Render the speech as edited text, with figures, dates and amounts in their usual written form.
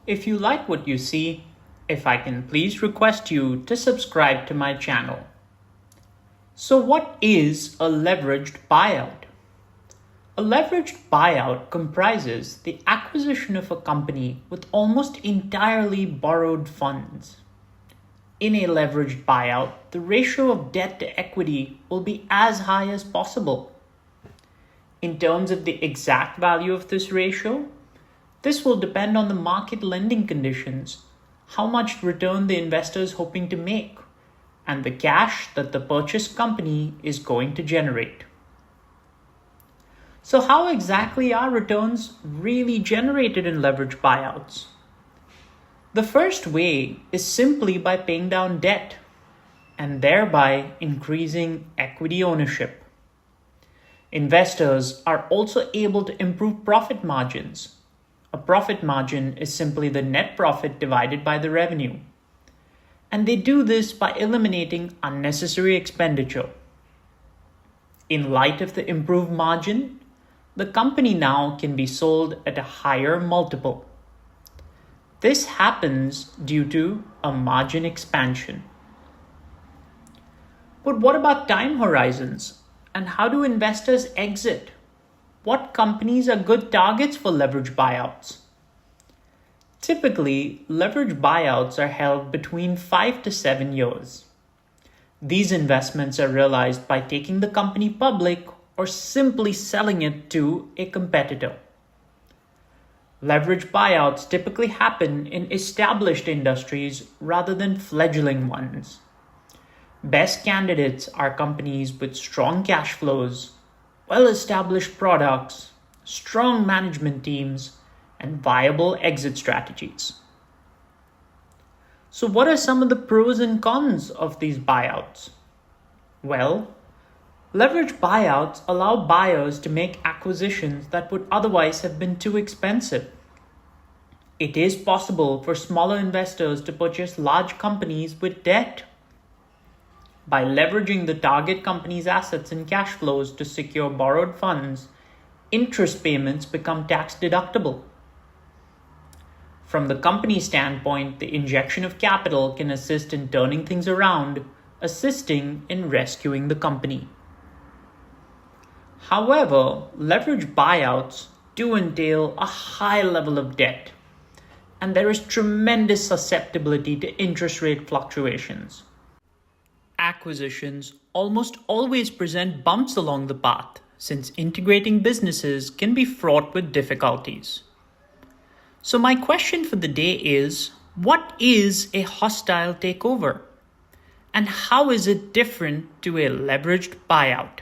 If you like what you see, if I can please request you to subscribe to my channel. So what is a leveraged buyout? A leveraged buyout comprises the acquisition of a company with almost entirely borrowed funds. In a leveraged buyout, the ratio of debt to equity will be as high as possible. In terms of the exact value of this ratio, this will depend on the market lending conditions, how much return the investor is hoping to make, and the cash that the purchased company is going to generate. So how exactly are returns really generated in leveraged buyouts? The first way is simply by paying down debt and thereby increasing equity ownership. Investors are also able to improve profit margins. A profit margin is simply the net profit divided by the revenue. And they do this by eliminating unnecessary expenditure. In light of the improved margin, the company now can be sold at a higher multiple. This happens due to a margin expansion. But what about time horizons? And how do investors exit? What companies are good targets for leverage buyouts? Typically, leverage buyouts are held between 5 to 7 years. These investments are realized by taking the company public or simply selling it to a competitor. Leverage buyouts typically happen in established industries rather than fledgling ones. Best candidates are companies with strong cash flows, well-established products, strong management teams, and viable exit strategies. So what are some of the pros and cons of these buyouts? Well, leverage buyouts allow buyers to make acquisitions that would otherwise have been too expensive. It is possible for smaller investors to purchase large companies with debt. By leveraging the target company's assets and cash flows to secure borrowed funds, interest payments become tax deductible. From the company standpoint, the injection of capital can assist in turning things around, assisting in rescuing the company. However, leverage buyouts do entail a high level of debt, and there is tremendous susceptibility to interest rate fluctuations. Acquisitions almost always present bumps along the path, since integrating businesses can be fraught with difficulties. So my question for the day is, what is a hostile takeover? And how is it different to a leveraged buyout?